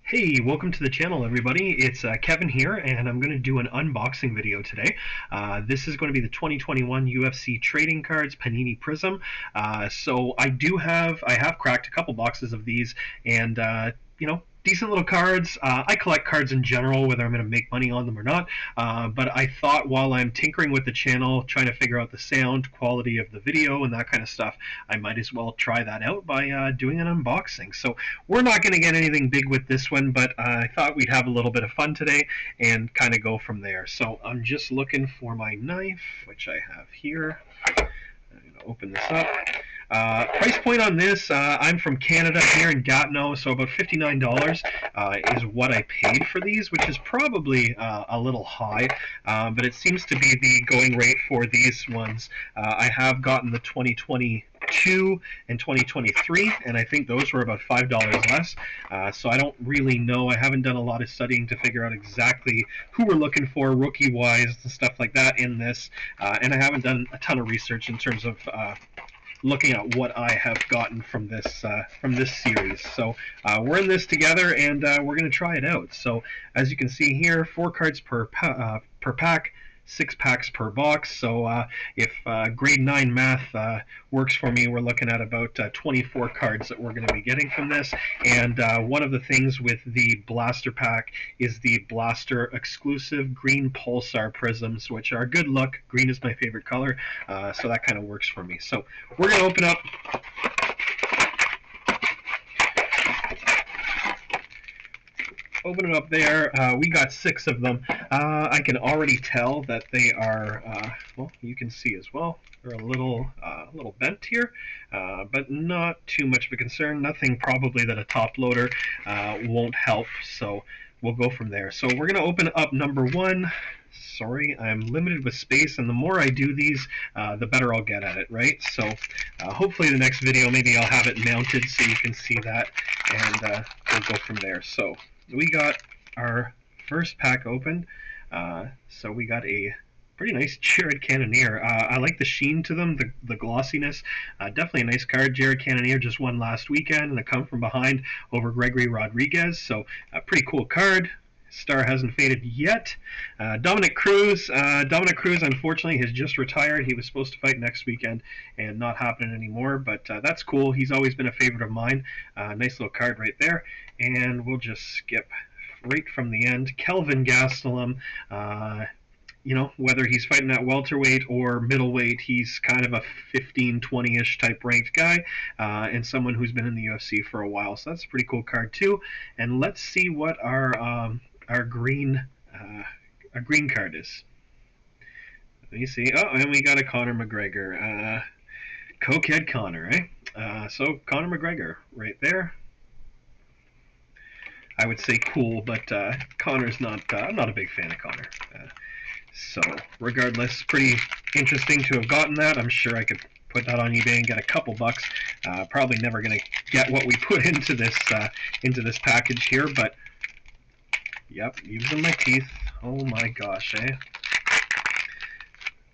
Hey, welcome to the channel, everybody. It's Kevin here, and I'm going to do an unboxing video today. This is going to be the 2021 UFC trading cards, Panini Prizm. So I have cracked a couple boxes of these, and decent little cards. I collect cards in general, whether I'm going to make money on them or not. But I thought while I'm tinkering with the channel, trying to figure out the sound quality of the video and that kind of stuff, I might as well try that out by doing an unboxing. So we're not going to get anything big with this one, but I thought we'd have a little bit of fun today and kind of go from there. So I'm just looking for my knife, which I have here. I'm going to open this up. Price point on this, I'm from Canada here in Gatineau, so about $59 is what I paid for these, which is probably a little high, but it seems to be the going rate for these ones. I have gotten the 2022 and 2023, and I think those were about $5 less, so I don't really know. I haven't done a lot of studying to figure out exactly who we're looking for rookie-wise and stuff like that in this, and I haven't done a ton of research in terms of looking at what I have gotten from this series. So we're in this together, and we're going to try it out. So as you can see here, 4 cards per pack. 6 packs per box. So if grade 9 math works for me, we're looking at about 24 cards that we're going to be getting from this. And one of the things with the Blaster pack is the Blaster exclusive green Pulsar prisms, which are a good look. Green is my favorite color, so that kind of works for me. So we're going to open up there. We got 6 of them. I can already tell that they are, well, you can see as well, they're a little bent here, but not too much of a concern. Nothing probably that a top loader won't help, so we'll go from there. So we're going to open up number 1. Sorry, I'm limited with space, and the more I do these, the better I'll get at it, right? So hopefully the next video, maybe I'll have it mounted so you can see that, and we'll go from there. So we got our first pack opened. So we got a pretty nice Jared Cannonier. I like the sheen to them, the glossiness. Definitely a nice card. Jared Cannonier just won last weekend in a come from behind over Gregory Rodriguez. So a pretty cool card. Star hasn't faded yet. Dominic Cruz. Dominic Cruz, unfortunately, has just retired. He was supposed to fight next weekend and not happening anymore, but that's cool. He's always been a favorite of mine. Nice little card right there. And we'll just skip right from the end. Kelvin Gastelum. Whether he's fighting at welterweight or middleweight, he's kind of a 15, 20-ish type ranked guy, and someone who's been in the UFC for a while. So that's a pretty cool card too. And let's see what our green card is. Let me see. Oh, and we got a Conor McGregor. Cokehead Conor, eh? So Conor McGregor right there. I would say cool, but Conor's not. I'm not a big fan of Conor. So regardless, pretty interesting to have gotten that. I'm sure I could put that on eBay and get a couple bucks. Probably never going to get what we put into this package here, but yep, using my teeth. Oh my gosh, eh?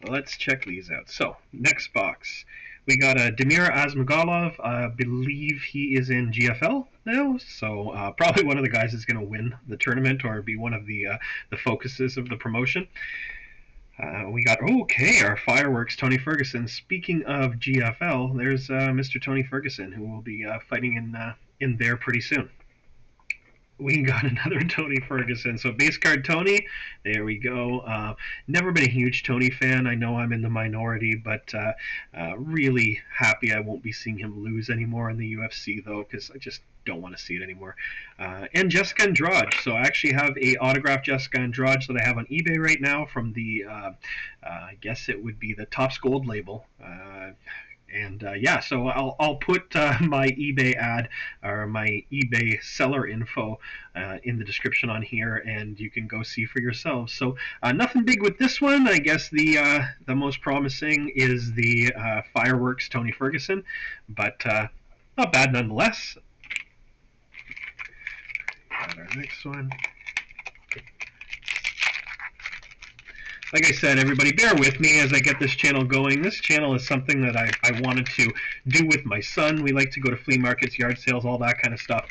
Let's check these out. So next box, we got a Damir Asmagalov. I believe he is in GFL now, so probably one of the guys that's going to win the tournament or be one of the focuses of the promotion. We got, okay, our fireworks, Tony Ferguson. Speaking of GFL, there's Mr. Tony Ferguson, who will be fighting in there pretty soon. We got another Tony Ferguson. So base card Tony, there we go. Never been a huge Tony fan. I know I'm in the minority, but really happy I won't be seeing him lose anymore in the UFC, though, because I just don't want to see it anymore. And Jessica Andrade. So I actually have a autographed Jessica Andrade that I have on eBay right now from the, I guess it would be the Topps Gold label. And yeah, so I'll put my eBay ad or my eBay seller info in the description on here, and you can go see for yourselves. So nothing big with this one. I guess the most promising is the fireworks Tony Ferguson, but not bad nonetheless. Got our next one. like I said, everybody, bear with me as I get this channel going. This channel is something that I wanted to do with my son. We like to go to flea markets, yard sales, all that kind of stuff.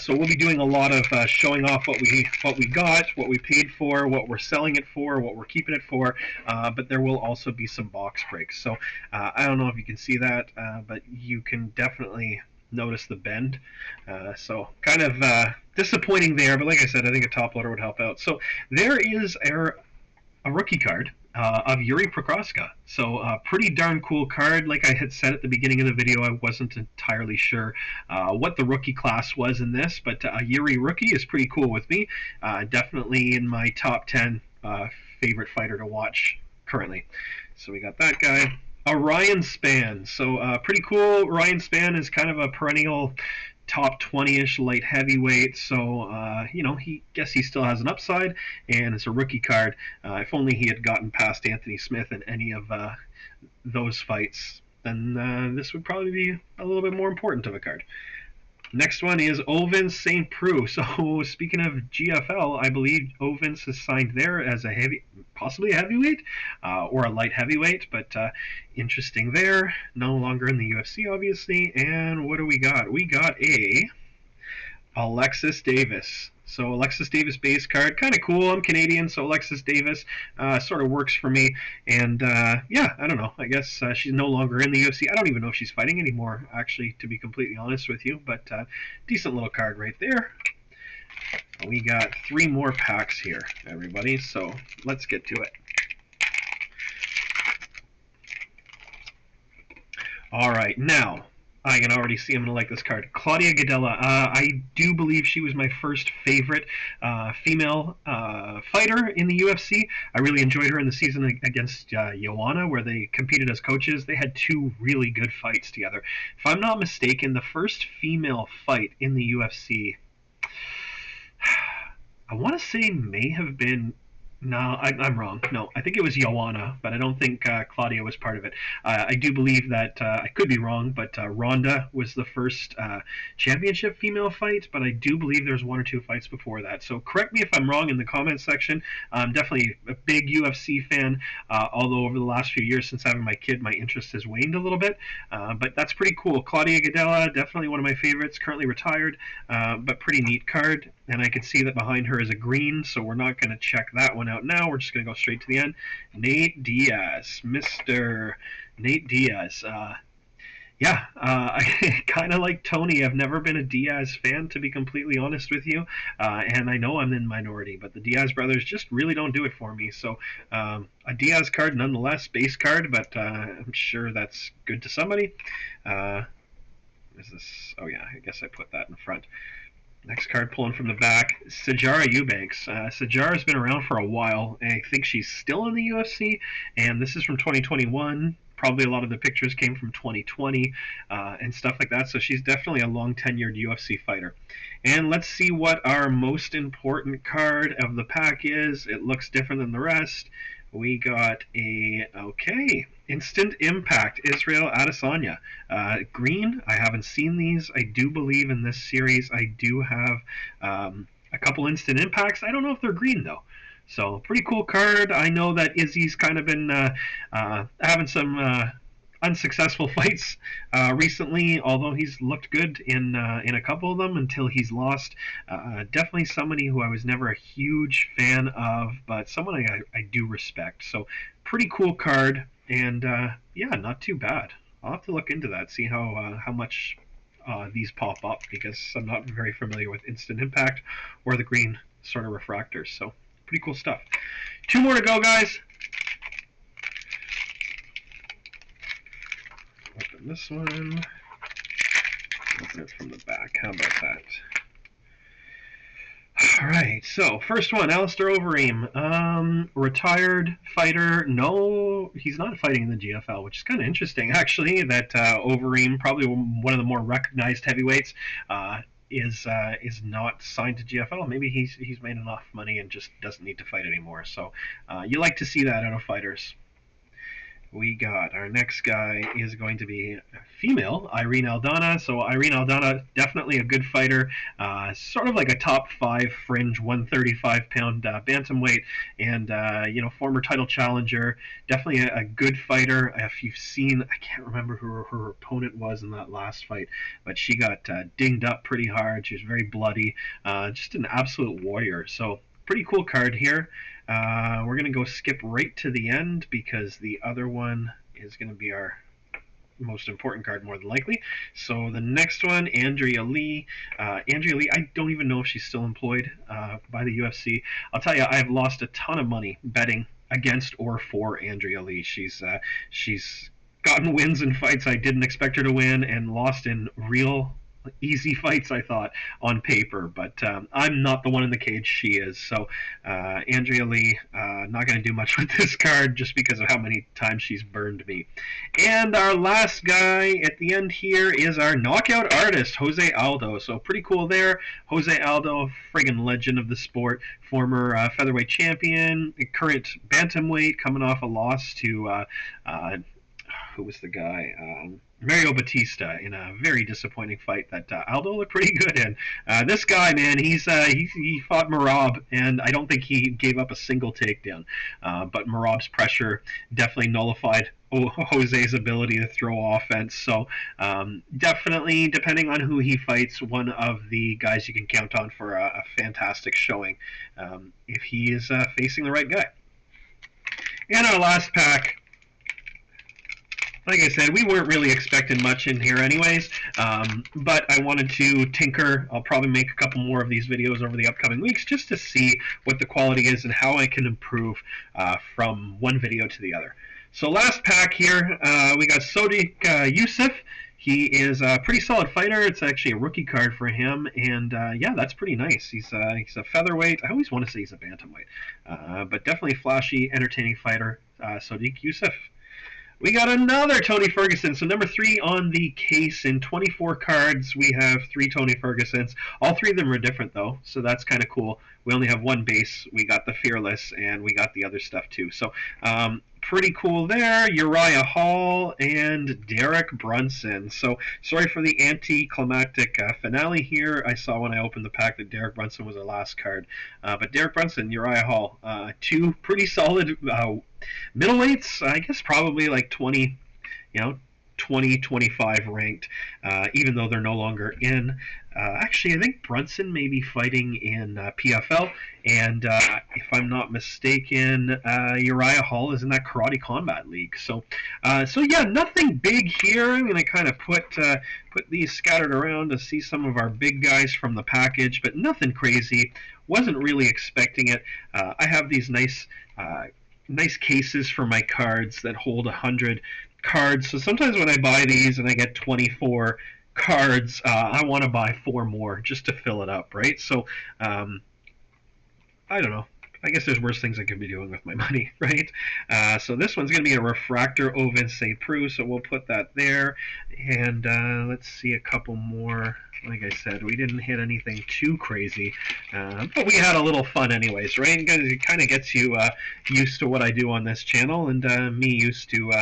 So we'll be doing a lot of showing off what we got, what we paid for, what we're selling it for, what we're keeping it for. But there will also be some box breaks. So I don't know if you can see that, but you can definitely notice the bend. So kind of disappointing there, but like I said, I think a top loader would help out. So there is a rookie card of Yuri Prokroska. So pretty darn cool card. Like I had said at the beginning of the video, I wasn't entirely sure what the rookie class was in this, but a Yuri rookie is pretty cool with me. Definitely in my top 10 favorite fighter to watch currently. So we got that guy. A Ryan Spann. So pretty cool. Ryan Spann is kind of a perennial top 20-ish light heavyweight, so he still has an upside, and it's a rookie card. If only he had gotten past Anthony Smith in any of those fights, then this would probably be a little bit more important of a card. Next one is Ovens St. Preux. So speaking of GFL, I believe Ovens is signed there as a possibly a heavyweight or a light heavyweight, but interesting there. No longer in the UFC, obviously. And what do we got? We got a Alexis Davis. So Alexis Davis base card, kind of cool. I'm Canadian, so Alexis Davis sort of works for me. And yeah, I don't know. I guess she's no longer in the UFC. I don't even know if she's fighting anymore, actually, to be completely honest with you. But decent little card right there. We got 3 more packs here, everybody. So let's get to it. All right, now I can already see I'm going to like this card. Claudia Gadelha. I do believe she was my first favorite female fighter in the UFC. I really enjoyed her in the season against Joanna, where they competed as coaches. They had 2 really good fights together. If I'm not mistaken, the first female fight in the UFC, I want to say may have been. No, I'm wrong. No, I think it was Joanna, but I don't think Claudia was part of it. I do believe that I could be wrong, but Ronda was the first championship female fight, but I do believe there's 1 or 2 fights before that. So correct me if I'm wrong in the comments section. I'm definitely a big UFC fan, although over the last few years since having my kid, my interest has waned a little bit. But that's pretty cool. Claudia Gadelha, definitely one of my favorites, currently retired, but pretty neat card. And I can see that behind her is a green, so we're not going to check that one out now. We're just going to go straight to the end. Nate Diaz, Mr. Nate Diaz. Yeah, I kind of like Tony. I've never been a Diaz fan, to be completely honest with you. And I know I'm in minority, but the Diaz brothers just really don't do it for me. So a Diaz card nonetheless, base card, but I'm sure that's good to somebody. Is this? Oh yeah, I guess I put that in front. Next card pulling from the back, Sijara Eubanks. Sijara's been around for a while, and I think she's still in the UFC, and this is from 2021. Probably a lot of the pictures came from 2020 and stuff like that, so she's definitely a long-tenured UFC fighter. And let's see what our most important card of the pack is. It looks different than the rest. We got okay, Instant Impact, Israel Adesanya. Green, I haven't seen these. I do believe in this series I do have a couple Instant Impacts. I don't know if they're green, though. So, pretty cool card. I know that Izzy's kind of been having some unsuccessful fights recently, although he's looked good in a couple of them until he's lost. Definitely somebody who I was never a huge fan of, but someone I do respect. So pretty cool card, and yeah, not too bad. I'll have to look into that, see how much these pop up, because I'm not very familiar with Instant Impact or the green sort of refractors. So pretty cool stuff. 2 more to go, guys. Open this one. Open it from the back. How about that? Alright, so first one, Alistair Overeem. Retired fighter. No, he's not fighting in the GFL, which is kind of interesting, actually, that Overeem, probably one of the more recognized heavyweights, is not signed to GFL. Maybe he's made enough money and just doesn't need to fight anymore. So you like to see that out of fighters. we got our next guy is going to be female, Irene Aldana. So Irene Aldana, definitely a good fighter, sort of like a top five fringe 135-pound bantamweight, and former title challenger. Definitely a good fighter. If you've seen, I can't remember who her opponent was in that last fight, but she got dinged up pretty hard. She was very bloody. Just an absolute warrior. So pretty cool card here. We're going to go skip right to the end because the other one is going to be our most important card, more than likely. So the next one, Andrea Lee. Andrea Lee, I don't even know if she's still employed by the UFC. I'll tell you, I've lost a ton of money betting against or for Andrea Lee. She's gotten wins in fights I didn't expect her to win, and lost in real easy fights, I thought, on paper. But I'm not the one in the cage. She is. So Andrea Lee, not going to do much with this card just because of how many times she's burned me. And our last guy at the end here is our knockout artist, Jose Aldo. So pretty cool there. Jose Aldo, friggin' legend of the sport, former featherweight champion, current bantamweight, coming off a loss to who was the guy? Mario Batista in a very disappointing fight that Aldo looked pretty good in. This guy, man, he fought Merab, and I don't think he gave up a single takedown. But Merab's pressure definitely nullified Jose's ability to throw offense. So definitely, depending on who he fights, one of the guys you can count on for a fantastic showing if he is facing the right guy. And our last pack, like I said, we weren't really expecting much in here anyways, but I wanted to tinker. I'll probably make a couple more of these videos over the upcoming weeks just to see what the quality is and how I can improve from one video to the other. So last pack here, we got Sodiq Yusuff. He is a pretty solid fighter. It's actually a rookie card for him, and yeah, that's pretty nice. He's a featherweight. I always want to say he's a bantamweight, but definitely flashy, entertaining fighter, Sodiq Yusuff. We got another Tony Ferguson. So number 3 on the case. In 24 cards, we have 3 Tony Fergusons. All 3 of them are different, though, so that's kind of cool. We only have one base. We got the Fearless, and we got the other stuff, too. So pretty cool there. Uriah Hall and Derek Brunson. So sorry for the anticlimactic finale here. I saw when I opened the pack that Derek Brunson was our last card. But Derek Brunson, Uriah Hall, 2 pretty solid middleweights. I guess probably like 20, 25 ranked, even though they're no longer in. Actually, I think Brunson may be fighting in PFL, and if I'm not mistaken, Uriah Hall is in that Karate Combat League. So yeah, nothing big here. I'm going to kind of put these scattered around to see some of our big guys from the package, but nothing crazy. Wasn't really expecting it. I have these nice cases for my cards that hold 100 cards. So sometimes when I buy these and I get 24 cards, I want to buy 4 more just to fill it up, right? So I don't know. I guess there's worse things I could be doing with my money, right? So this one's going to be a Refractor Oven St. Preux, so we'll put that there. And let's see a couple more. Like I said, we didn't hit anything too crazy, but we had a little fun anyways, right? It kind of gets you used to what I do on this channel, and me used to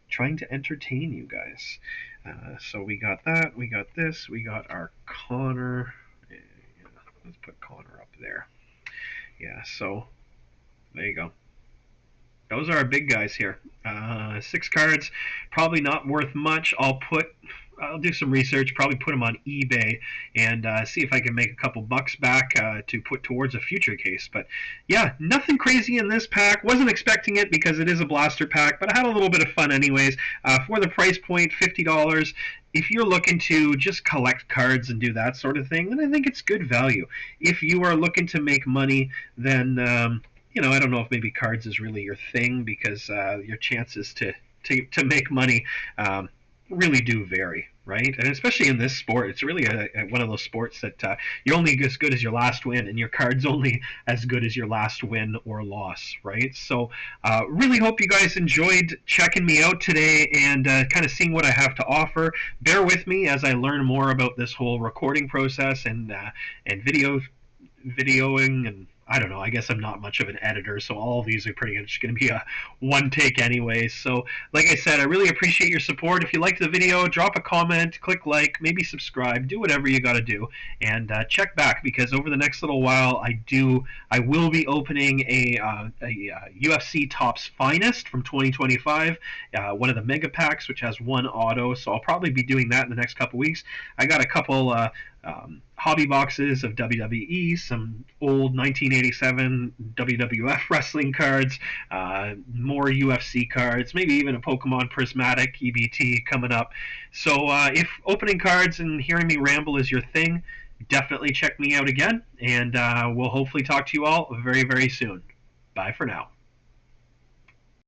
trying to entertain you guys. So we got that, we got this, we got our Connor. Let's put Connor up there. Yeah, so there you go. Those are our big guys here. 6 cards, probably not worth much. I'll do some research, probably put them on eBay, and see if I can make a couple bucks back to put towards a future case. But yeah, nothing crazy in this pack. Wasn't expecting it because it is a blaster pack, but I had a little bit of fun anyways. For the price point, $50. If you're looking to just collect cards and do that sort of thing, then I think it's good value. If you are looking to make money, then I don't know if maybe cards is really your thing, because your chances to make money really do vary, right? And especially in this sport, it's really one of those sports that you're only as good as your last win, and your card's only as good as your last win or loss, right? So really hope you guys enjoyed checking me out today and kind of seeing what I have to offer. Bear with me as I learn more about this whole recording process and videoing and I don't know. I guess I'm not much of an editor, so all of these are pretty much going to be a one take anyway. So, like I said, I really appreciate your support. If you liked the video, drop a comment, click like, maybe subscribe, do whatever you got to do, and check back because over the next little while, I will be opening a UFC Topps Finest from 2025, one of the mega packs, which has one auto. So I'll probably be doing that in the next couple weeks. I got a couple. Hobby boxes of WWE, some old 1987 WWF wrestling cards, more UFC cards, maybe even a Pokemon Prismatic EBT coming up. So if opening cards and hearing me ramble is your thing, definitely check me out again, and we'll hopefully talk to you all very, very soon. Bye for now.